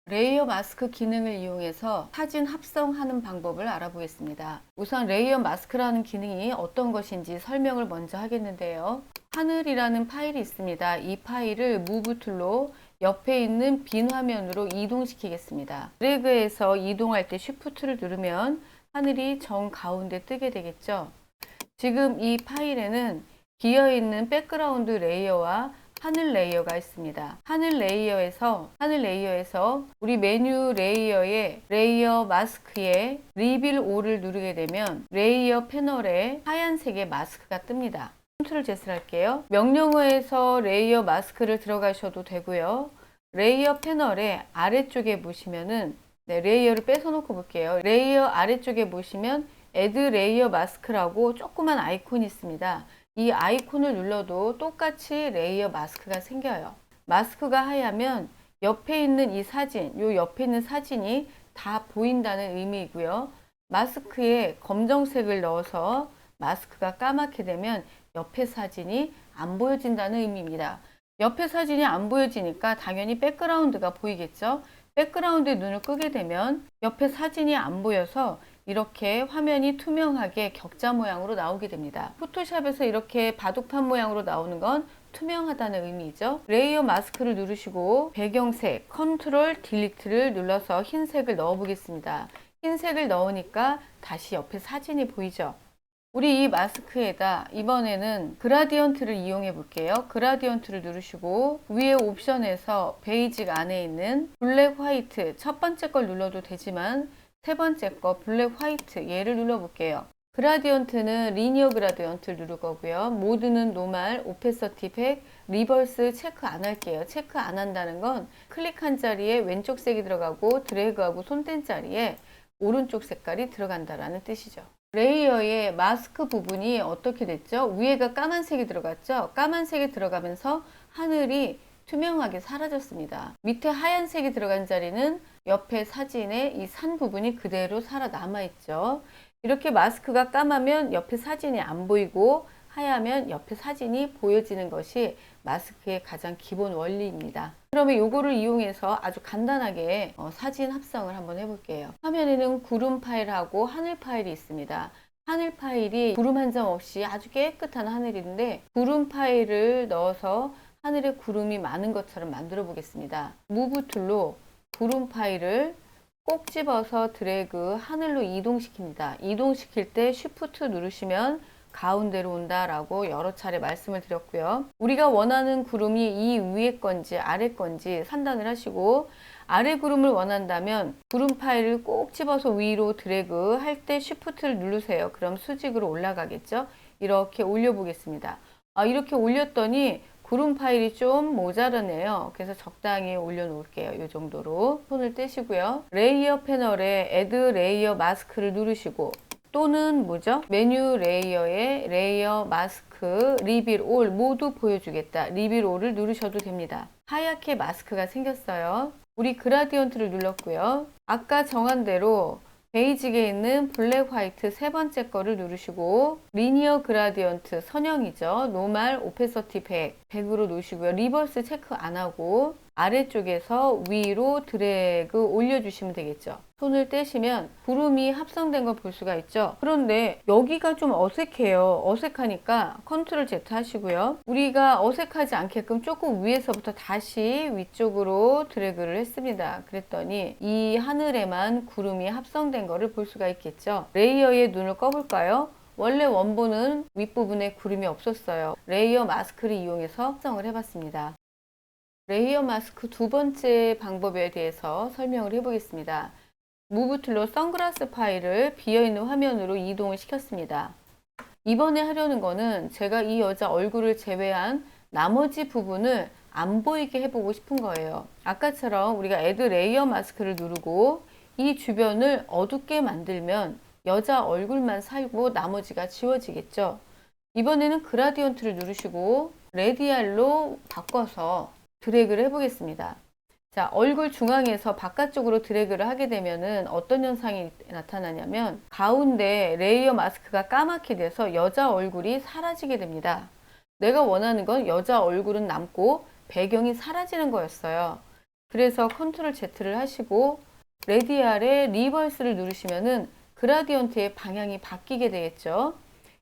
레이어 마스크 기능을 이용해서 사진 합성하는 방법을 알아보겠습니다. 우선 레이어 마스크라는 기능이 어떤 것인지 설명을 먼저 하겠는데요. 하늘이라는 파일이 있습니다. 이 파일을 무브 툴로 옆에 있는 빈 화면으로 이동시키겠습니다. 드래그해서 이동할 때 쉬프트를 누르면 하늘이 정 가운데 뜨게 되겠죠. 지금 이 파일에는 비어있는 백그라운드 레이어와 하늘 레이어가 있습니다. 하늘 레이어에서 우리 메뉴 레이어의 레이어 마스크에 리빌 5를 누르게 되면 레이어 패널에 하얀색의 마스크가 뜹니다. 컨트롤 Z를 할게요. 명령어에서 레이어 마스크를 들어가셔도 되고요. 레이어 패널의 아래쪽에 보시면은 레이어를 뺏어 놓고 볼게요. 레이어 아래쪽에 보시면 애드 레이어 마스크라고 조그만 아이콘이 있습니다. 이 아이콘을 눌러도 똑같이 레이어 마스크가 생겨요. 마스크가 하얗면 옆에 있는 이 사진, 요 옆에 있는 사진이 다 보인다는 의미이고요. 마스크에 검정색을 넣어서 마스크가 까맣게 되면 옆에 사진이 안 보여진다는 의미입니다. 옆에 사진이 안 보여지니까 당연히 백그라운드가 보이겠죠. 백그라운드에 눈을 끄게 되면 옆에 사진이 안 보여서 이렇게 화면이 투명하게 격자 모양으로 나오게 됩니다. 포토샵에서 이렇게 바둑판 모양으로 나오는 건 투명하다는 의미죠. 레이어 마스크를 누르시고 배경색 컨트롤 딜리트를 눌러서 흰색을 넣어 보겠습니다. 흰색을 넣으니까 다시 옆에 사진이 보이죠. 우리 이 마스크에다 이번에는 그라디언트를 이용해 볼게요. 그라디언트를 누르시고 위에 옵션에서 베이직 안에 있는 블랙 화이트 첫 번째 걸 눌러도 되지만 세 번째 거 블랙 화이트 얘를 눌러 볼게요. 그라디언트는 리니어 그라디언트를 누를 거고요. 모드는 노멀, 오페서티 100, 리버스 체크 안 할게요. 체크 안 한다는 건 클릭한 자리에 왼쪽 색이 들어가고 드래그하고 손댄 자리에 오른쪽 색깔이 들어간다라는 뜻이죠. 레이어의 마스크 부분이 어떻게 됐죠? 위에가 까만색이 들어갔죠? 까만색이 들어가면서 하늘이 투명하게 사라졌습니다. 밑에 하얀색이 들어간 자리는 옆에 사진의 이 산 부분이 그대로 살아남아 있죠. 이렇게 마스크가 까마면 옆에 사진이 안 보이고 하얗면 옆에 사진이 보여지는 것이 마스크의 가장 기본 원리입니다. 그러면 이거를 이용해서 아주 간단하게 사진 합성을 한번 해볼게요. 화면에는 구름 파일하고 하늘 파일이 있습니다. 하늘 파일이 구름 한 점 없이 아주 깨끗한 하늘인데 구름 파일을 넣어서 하늘에 구름이 많은 것처럼 만들어 보겠습니다. 무브 툴로 구름 파일을 꼭 집어서 드래그 하늘로 이동시킵니다. 이동시킬 때 쉬프트 누르시면 가운데로 온다라고 여러 차례 말씀을 드렸고요. 우리가 원하는 구름이 이 위에 건지 아래 건지 판단을 하시고 아래 구름을 원한다면 구름 파일을 꼭 집어서 위로 드래그 할 때 쉬프트를 누르세요. 그럼 수직으로 올라가겠죠. 이렇게 올려 보겠습니다. 이렇게 올렸더니 구름 파일이 좀 모자라네요. 그래서 적당히 올려놓을게요. 이 정도로 손을 떼시고요. 레이어 패널에 애드 레이어 마스크를 누르시고 또는 뭐죠? 메뉴 레이어에 레이어 마스크 리빌 올 모두 보여주겠다. 리빌 올을 누르셔도 됩니다. 하얗게 마스크가 생겼어요. 우리 그라디언트를 눌렀고요. 아까 정한 대로 베이직에 있는 블랙 화이트 세 번째 거를 누르시고 리니어 그라디언트 선형이죠. 노멀 오페서티 100으로 놓으시고요. 리버스 체크 안 하고 아래쪽에서 위로 드래그 올려주시면 되겠죠. 손을 떼시면 구름이 합성된 걸 볼 수가 있죠. 그런데 여기가 좀 어색해요. 어색하니까 컨트롤 Z 하시고요. 우리가 어색하지 않게끔 조금 위에서부터 다시 위쪽으로 드래그를 했습니다. 그랬더니 이 하늘에만 구름이 합성된 거를 볼 수가 있겠죠. 레이어에 눈을 꺼볼까요? 원래 원본은 윗부분에 구름이 없었어요. 레이어 마스크를 이용해서 합성을 해봤습니다. 레이어 마스크 두 번째 방법에 대해서 설명을 해보겠습니다. 무브 툴로 선글라스 파일을 비어있는 화면으로 이동을 시켰습니다. 이번에 하려는 거는 제가 이 여자 얼굴을 제외한 나머지 부분을 안 보이게 해보고 싶은 거예요. 아까처럼 우리가 애드 레이어 마스크를 누르고 이 주변을 어둡게 만들면 여자 얼굴만 살고 나머지가 지워지겠죠. 이번에는 그라디언트를 누르시고 레디알로 바꿔서 드래그를 해보겠습니다. 자, 얼굴 중앙에서 바깥쪽으로 드래그를 하게 되면은 어떤 현상이 나타나냐면 가운데 레이어 마스크가 까맣게 돼서 여자 얼굴이 사라지게 됩니다. 내가 원하는 건 여자 얼굴은 남고 배경이 사라지는 거였어요. 그래서 컨트롤 Z를 하시고 레디알의 리버스를 누르시면은 그라디언트의 방향이 바뀌게 되겠죠.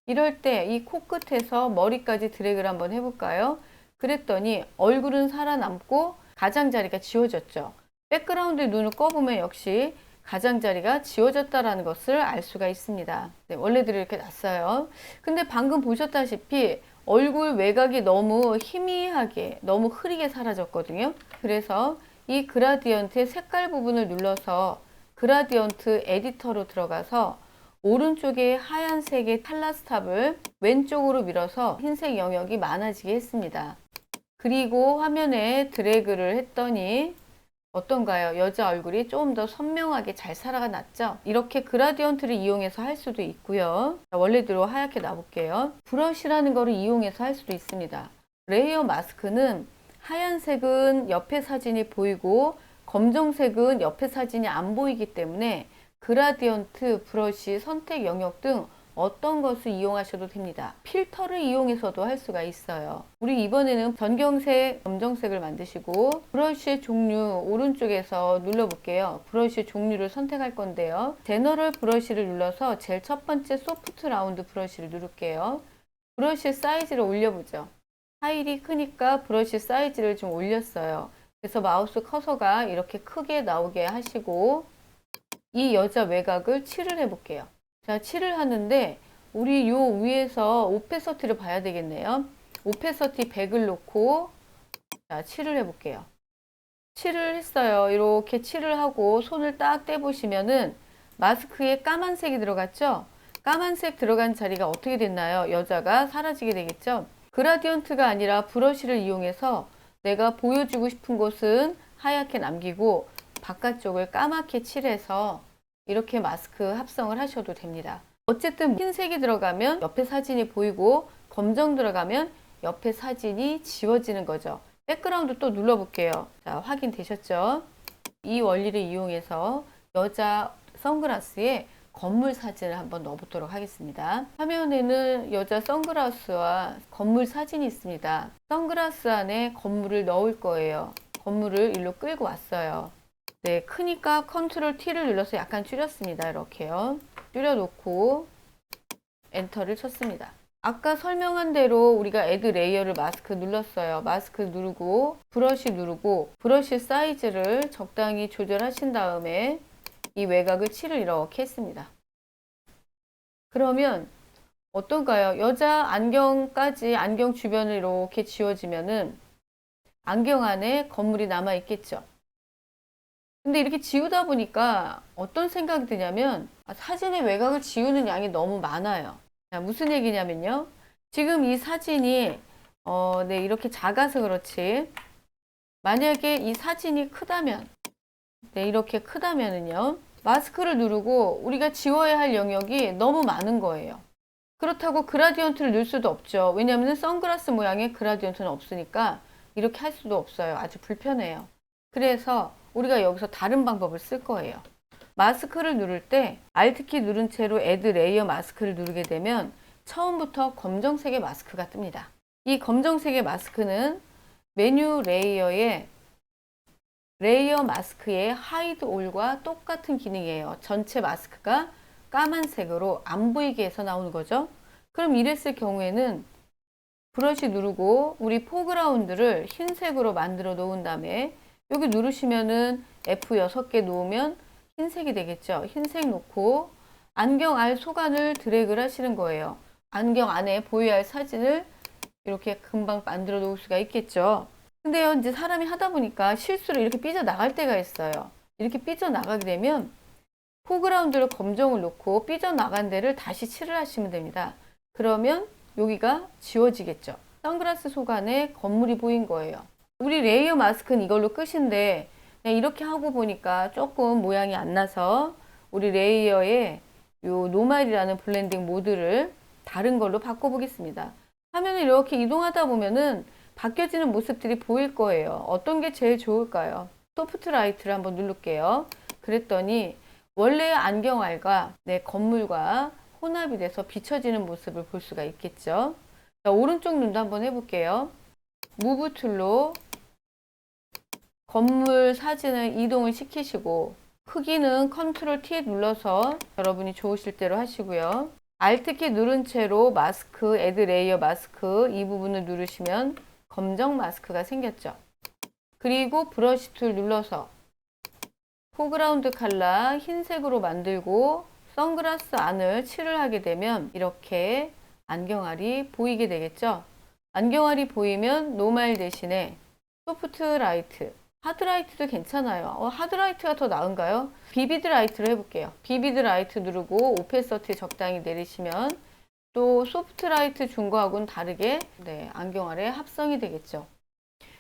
이럴 때 이 코끝에서 머리까지 드래그를 한번 해볼까요? 그랬더니 얼굴은 살아남고 가장자리가 지워졌죠. 백그라운드에 눈을 꺼보면 역시 가장자리가 지워졌다라는 것을 알 수가 있습니다. 네, 원래대로 이렇게 났어요. 근데 방금 보셨다시피 얼굴 외곽이 너무 희미하게, 너무 흐리게 사라졌거든요. 그래서 이 그라디언트의 색깔 부분을 눌러서 그라디언트 에디터로 들어가서 오른쪽에 하얀색의 탈라스탑을 왼쪽으로 밀어서 흰색 영역이 많아지게 했습니다. 그리고 화면에 드래그를 했더니 어떤가요? 여자 얼굴이 조금 더 선명하게 잘 살아났죠? 이렇게 그라디언트를 이용해서 할 수도 있고요. 원래대로 하얗게 놔볼게요. 브러쉬라는 거를 이용해서 할 수도 있습니다. 레이어 마스크는 하얀색은 옆에 사진이 보이고 검정색은 옆에 사진이 안 보이기 때문에 그라디언트, 브러쉬, 선택 영역 등 어떤 것을 이용하셔도 됩니다. 필터를 이용해서도 할 수가 있어요. 우리 이번에는 전경색, 검정색을 만드시고 브러쉬의 종류 오른쪽에서 눌러볼게요. 브러쉬 종류를 선택할 건데요. 제너럴 브러쉬를 눌러서 제일 첫 번째 소프트 라운드 브러쉬를 누를게요. 브러쉬 사이즈를 올려보죠. 파일이 크니까 브러쉬 사이즈를 좀 올렸어요. 그래서 마우스 커서가 이렇게 크게 나오게 하시고 이 여자 외곽을 칠을 해볼게요. 자, 칠을 하는데 우리 요 위에서 오페서티를 봐야 되겠네요. 오페서티 100을 놓고 자, 칠을 해볼게요. 칠을 했어요. 이렇게 칠을 하고 손을 딱 떼보시면은 마스크에 까만색이 들어갔죠? 까만색 들어간 자리가 어떻게 됐나요? 여자가 사라지게 되겠죠? 그라디언트가 아니라 브러쉬를 이용해서 내가 보여주고 싶은 곳은 하얗게 남기고 바깥쪽을 까맣게 칠해서 이렇게 마스크 합성을 하셔도 됩니다. 어쨌든 흰색이 들어가면 옆에 사진이 보이고 검정 들어가면 옆에 사진이 지워지는 거죠. 백그라운드 또 눌러볼게요. 자, 확인되셨죠? 이 원리를 이용해서 여자 선글라스에 건물 사진을 한번 넣어보도록 하겠습니다. 화면에는 여자 선글라스와 건물 사진이 있습니다. 선글라스 안에 건물을 넣을 거예요. 건물을 일로 끌고 왔어요. 네, 크니까 컨트롤 T를 눌러서 약간 줄였습니다. 이렇게요. 줄여놓고 엔터를 쳤습니다. 아까 설명한 대로 우리가 애드 레이어를 마스크 눌렀어요. 마스크 누르고 브러쉬 누르고 브러쉬 사이즈를 적당히 조절하신 다음에 이 외곽을 칠을 이렇게 했습니다. 그러면 어떤가요? 여자 안경까지 안경 주변을 이렇게 지워지면은 안경 안에 건물이 남아 있겠죠. 근데 이렇게 지우다 보니까 어떤 생각이 드냐면 사진의 외곽을 지우는 양이 너무 많아요. 자, 무슨 얘기냐면요. 지금 이 사진이 네, 이렇게 작아서 그렇지. 만약에 이 사진이 크다면 네, 이렇게 크다면은요. 마스크를 누르고 우리가 지워야 할 영역이 너무 많은 거예요. 그렇다고 그라디언트를 넣을 수도 없죠. 왜냐하면 선글라스 모양의 그라디언트는 없으니까 이렇게 할 수도 없어요. 아주 불편해요. 그래서 우리가 여기서 다른 방법을 쓸 거예요. 마스크를 누를 때 Alt키 누른 채로 Add 레이어 마스크를 누르게 되면 처음부터 검정색의 마스크가 뜹니다. 이 검정색의 마스크는 메뉴 레이어의 레이어 마스크의 하이드 올과 똑같은 기능이에요. 전체 마스크가 까만색으로 안 보이게 해서 나오는 거죠. 그럼 이랬을 경우에는 브러쉬 누르고 우리 포그라운드를 흰색으로 만들어 놓은 다음에 여기 누르시면은 F6개 놓으면 흰색이 되겠죠. 흰색 놓고 안경 알 소간을 드래그를 하시는 거예요. 안경 안에 보여야 할 사진을 이렇게 금방 만들어 놓을 수가 있겠죠. 근데요, 이제 사람이 하다 보니까 실수로 이렇게 삐져나갈 때가 있어요. 이렇게 삐져나가게 되면 포그라운드를 검정을 놓고 삐져나간 데를 다시 칠을 하시면 됩니다. 그러면 여기가 지워지겠죠. 선글라스 속 안에 건물이 보인 거예요. 우리 레이어 마스크는 이걸로 끝인데 그냥 이렇게 하고 보니까 조금 모양이 안 나서 우리 레이어의 요 노말이라는 블렌딩 모드를 다른 걸로 바꿔보겠습니다. 화면을 이렇게 이동하다 보면은 바뀌어지는 모습들이 보일 거예요. 어떤 게 제일 좋을까요? 소프트 라이트를 한번 누를게요. 그랬더니 원래 안경알과 내 건물과 혼합이 돼서 비춰지는 모습을 볼 수가 있겠죠. 자, 오른쪽 눈도 한번 해볼게요. 무브 툴로 건물 사진을 이동을 시키시고 크기는 컨트롤 T 눌러서 여러분이 좋으실 대로 하시고요. Alt키 누른 채로 마스크, 애드 레이어 마스크 이 부분을 누르시면 검정 마스크가 생겼죠. 그리고 브러쉬 툴 눌러서 포그라운드 컬러 흰색으로 만들고 선글라스 안을 칠을 하게 되면 이렇게 안경알이 보이게 되겠죠. 안경알이 보이면 노말 대신에 소프트 라이트, 하드 라이트도 괜찮아요. 하드 라이트가 더 나은가요? 비비드 라이트로 해볼게요. 비비드 라이트 누르고 오페서티 적당히 내리시면 또 소프트 라이트 준 거하고는 다르게 안경알에 합성이 되겠죠.